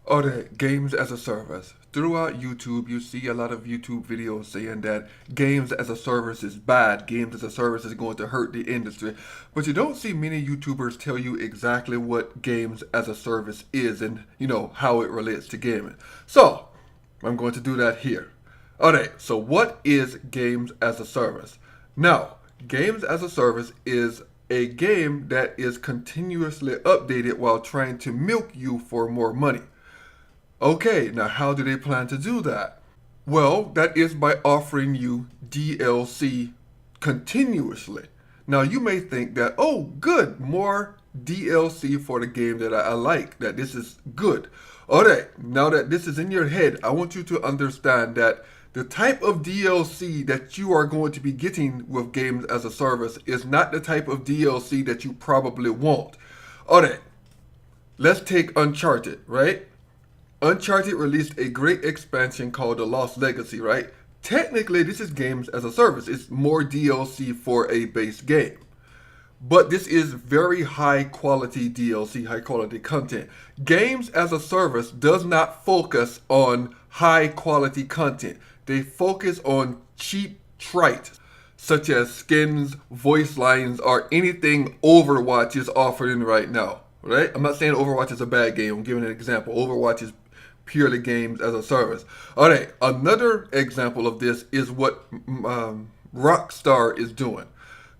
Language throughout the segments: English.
Or the games as a service. Throughout YouTube, you see a lot of YouTube videos saying that games as a service is bad, games as a service is going to hurt the industry. But you don't see many YouTubers tell you exactly what games as a service is and, how it relates to gaming. So, I'm going to do that here. Alright, so what is games as a service? Now, games as a service is a game that is continuously updated while trying to milk you for more money. Okay, now how do they plan to do that? Well, that is by offering you DLC continuously. Now, you may think that, oh, good, more DLC for the game that I like, that this is good. Alright, now that this is in your head, I want you to understand that the type of DLC that you are going to be getting with games as a service is not the type of DLC that you probably want. Alright, let's take Uncharted, right? Uncharted released a great expansion called The Lost Legacy, right? Technically, this is games as a service. It's more DLC for a base game. But this is very high quality DLC, high quality content. Games as a service does not focus on high quality content. They focus on cheap trite, such as skins, voice lines, or anything Overwatch is offering right now. Right? I'm not saying Overwatch is a bad game. I'm giving an example. Overwatch is purely games as a service. All right, another example of this is what Rockstar is doing.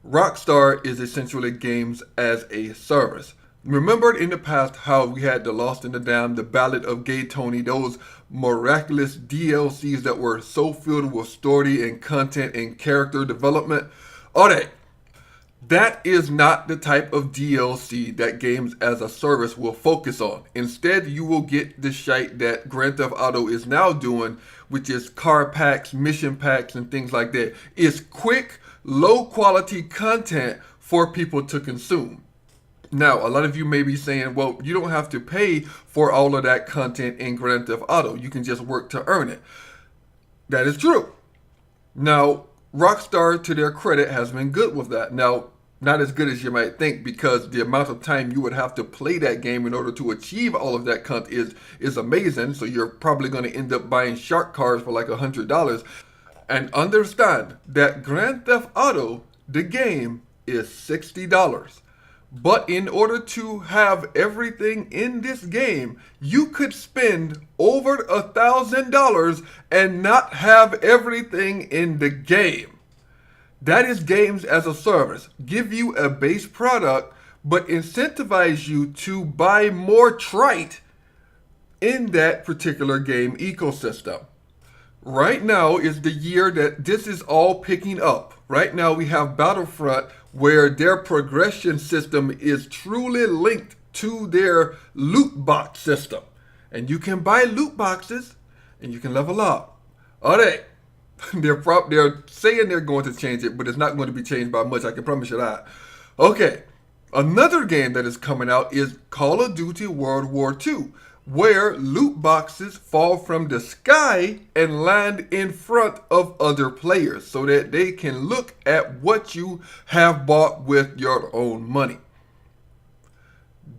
Rockstar is essentially games as a service. Remember in the past how we had The Lost in the Dam, The Ballad of Gay Tony, those miraculous DLCs that were so filled with story and content and character development? All right, that is not the type of DLC that games as a service will focus on. Instead, you will get the shite that Grand Theft Auto is now doing, which is car packs, mission packs, and things like that. It's quick, low quality content for people to consume. Now, a lot of you may be saying, well, you don't have to pay for all of that content in Grand Theft Auto. You can just work to earn it. That is true. Now, Rockstar, to their credit, has been good with that. Now, not as good as you might think, because the amount of time you would have to play that game in order to achieve all of that content is amazing. So you're probably going to end up buying shark cars for like $100. And understand that Grand Theft Auto, the game, is $60. But in order to have everything in this game, you could spend over $1,000 and not have everything in the game. That is games as a service. Give you a base product, but incentivize you to buy more trite in that particular game ecosystem. Right now is the year that this is all picking up. Right now we have Battlefront, where their progression system is truly linked to their loot box system. And you can buy loot boxes and you can level up. Alright. They're saying they're going to change it, but it's not going to be changed by much, I can promise you that. Okay, another game that is coming out is Call of Duty World War II, where loot boxes fall from the sky and land in front of other players so that they can look at what you have bought with your own money.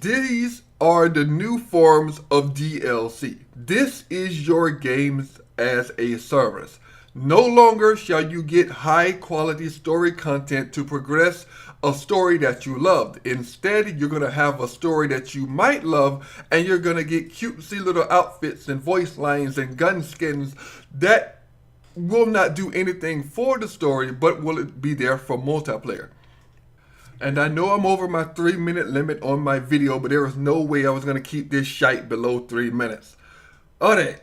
These are the new forms of DLC. This is your games as a service. No longer shall you get high quality story content to progress a story that you loved. Instead, you're going to have a story that you might love, and you're going to get cutesy little outfits and voice lines and gun skins that will not do anything for the story, but will be there for multiplayer. And I know I'm over my 3-minute limit on my video, but there was no way I was going to keep this shite below 3 minutes. Alright.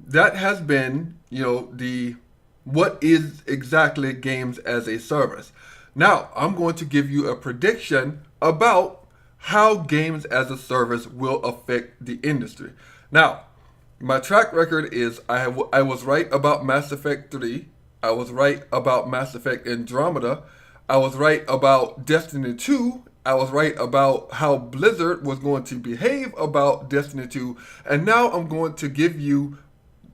That has been, the what is exactly games as a service. Now, I'm going to give you a prediction about how games as a service will affect the industry. Now, my track record is I was right about Mass Effect 3. I was right about Mass Effect Andromeda. I was right about Destiny 2. I was right about how Blizzard was going to behave about Destiny 2. And now I'm going to give you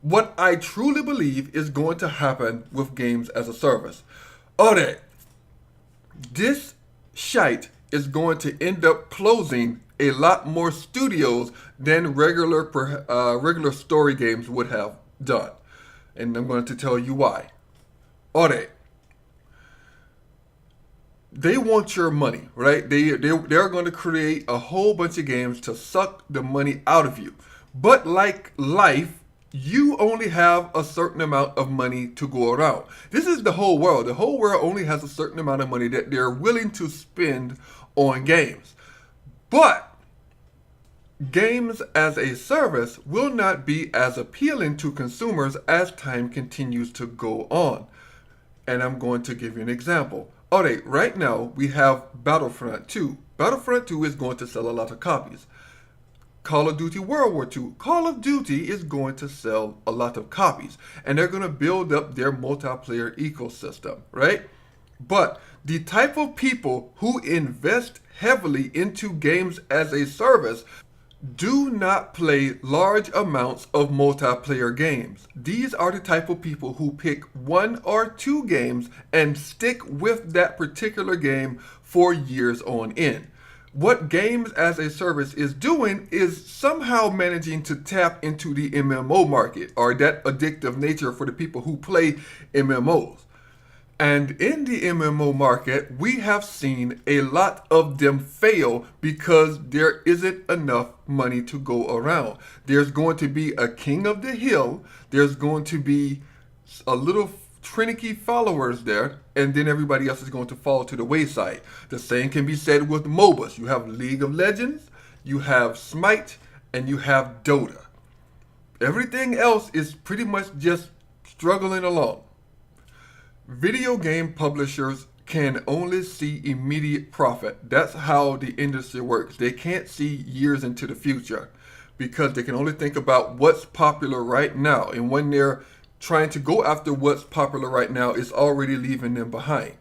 what I truly believe is going to happen with games as a service. Alright, this shite is going to end up closing a lot more studios than regular story games would have done. And I'm going to tell you why. Alright, they want your money, right? They're going to create a whole bunch of games to suck the money out of you. But like life, you only have a certain amount of money to go around. This is the whole world. The whole world only has a certain amount of money that they're willing to spend on games. But games as a service will not be as appealing to consumers as time continues to go on. And I'm going to give you an example. Alright, right now we have Battlefront 2. Battlefront 2 is going to sell a lot of copies. Call of Duty World War II. Call of Duty is going to sell a lot of copies. And they're going to build up their multiplayer ecosystem, right? But the type of people who invest heavily into games as a service do not play large amounts of multiplayer games. These are the type of people who pick one or two games and stick with that particular game for years on end. What games as a service is doing is somehow managing to tap into the MMO market, or that addictive nature for the people who play MMOs. And in the MMO market, we have seen a lot of them fail because there isn't enough money to go around. There's going to be a king of the hill, there's going to be a little trinity followers there, and then everybody else is going to fall to the wayside. The same can be said with MOBAs. You have League of Legends, you have Smite, and you have Dota. Everything else is pretty much just struggling along. Video game publishers can only see immediate profit. That's how the industry works. They can't see years into the future because they can only think about what's popular right now. And when they're trying to go after what's popular right now, it's already leaving them behind.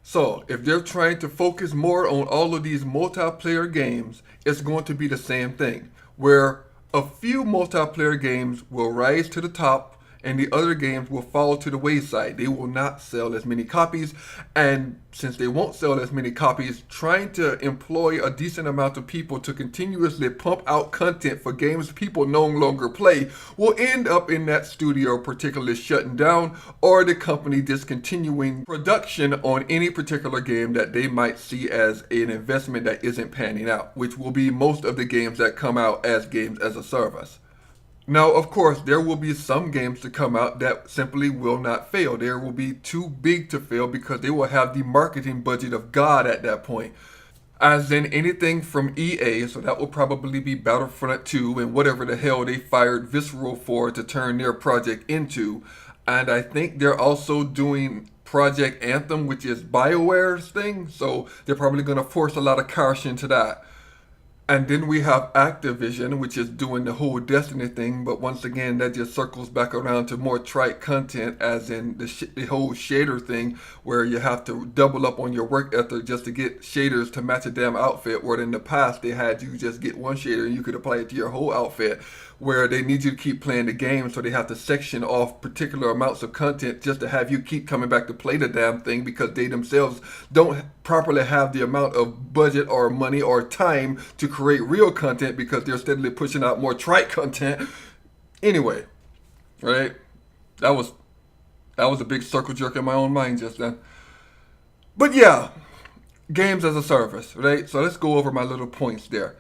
So if they're trying to focus more on all of these multiplayer games, it's going to be the same thing, where a few multiplayer games will rise to the top and the other games will fall to the wayside. They will not sell as many copies, and since they won't sell as many copies, trying to employ a decent amount of people to continuously pump out content for games people no longer play will end up in that studio particularly shutting down, or the company discontinuing production on any particular game that they might see as an investment that isn't panning out, which will be most of the games that come out as games as a service. Now, of course, there will be some games to come out that simply will not fail. They will be too big to fail because they will have the marketing budget of God at that point. As in anything from EA, so that will probably be Battlefront 2 and whatever the hell they fired Visceral for to turn their project into. And I think they're also doing Project Anthem, which is BioWare's thing, so they're probably going to force a lot of cash into that. And then we have Activision, which is doing the whole Destiny thing, but once again, that just circles back around to more trite content, as in the whole shader thing, where you have to double up on your work ethic just to get shaders to match a damn outfit, where in the past they had you just get one shader and you could apply it to your whole outfit, where they need you to keep playing the game, so they have to section off particular amounts of content just to have you keep coming back to play the damn thing, because they themselves don't properly have the amount of budget or money or time to create real content because they're steadily pushing out more trite content. Anyway, right? That was a big circle jerk in my own mind just then. But yeah, games as a service, right? So let's go over my little points there.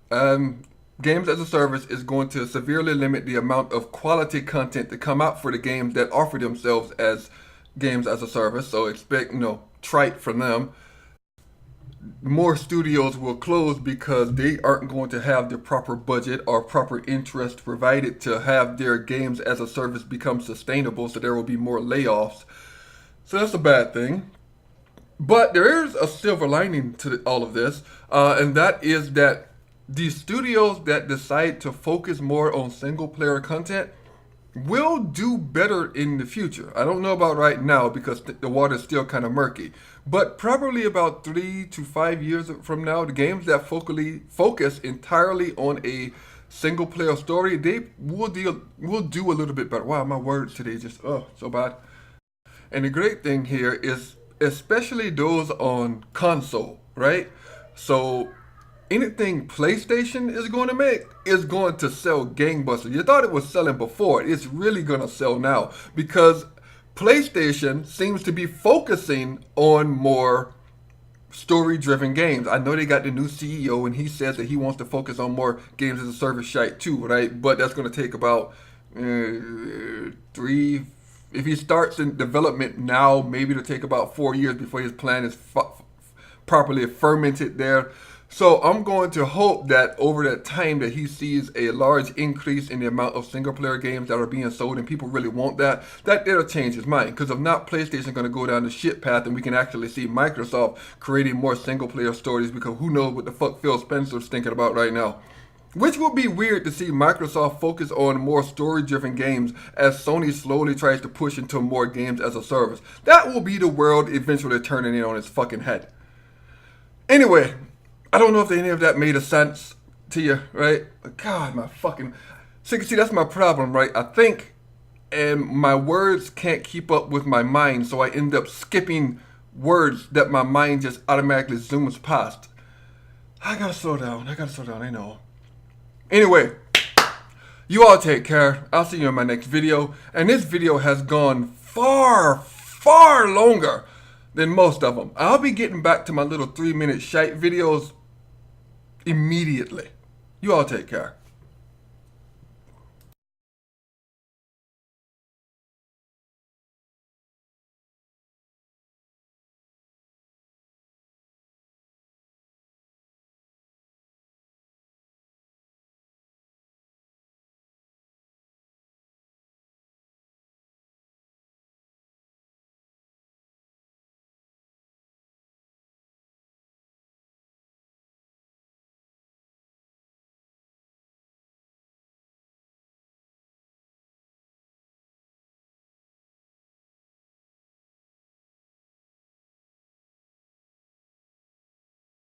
Games as a service is going to severely limit the amount of quality content to come out for the games that offer themselves as games as a service. So expect, trite from them. More studios will close because they aren't going to have the proper budget or proper interest provided to have their games as a service become sustainable, so there will be more layoffs. So that's a bad thing. But there is a silver lining to all of this, and that is that the studios that decide to focus more on single player content will do better in the future. I don't know about right now because the water's still kind of murky. But probably about 3 to 5 years from now, the games that focus entirely on a single player story, they will do a little bit better. Wow, my words today just, so bad. And the great thing here is especially those on console, right? So anything PlayStation is going to make is going to sell gangbusters. You thought it was selling before. It's really going to sell now because PlayStation seems to be focusing on more story-driven games. I know they got the new CEO and he says that he wants to focus on more games as a service shite too, right? But that's going to take about 3. If he starts in development now, maybe it'll take about 4 years before his plan is properly fermented there. So I'm going to hope that over that time that he sees a large increase in the amount of single player games that are being sold and people really want that it'll change his mind. Because if not, PlayStation going to go down the shit path and we can actually see Microsoft creating more single player stories because who knows what the fuck Phil Spencer's thinking about right now. Which would be weird to see Microsoft focus on more story-driven games as Sony slowly tries to push into more games as a service. That will be the world eventually turning in on its fucking head. Anyway, I don't know if any of that made a sense to you, right? But God, my fucking... See, that's my problem, right? I think, and my words can't keep up with my mind, so I end up skipping words that my mind just automatically zooms past. I gotta slow down, I know. Anyway, you all take care. I'll see you in my next video. And this video has gone far, far longer than most of them. I'll be getting back to my little 3-minute shite videos immediately. You all take care.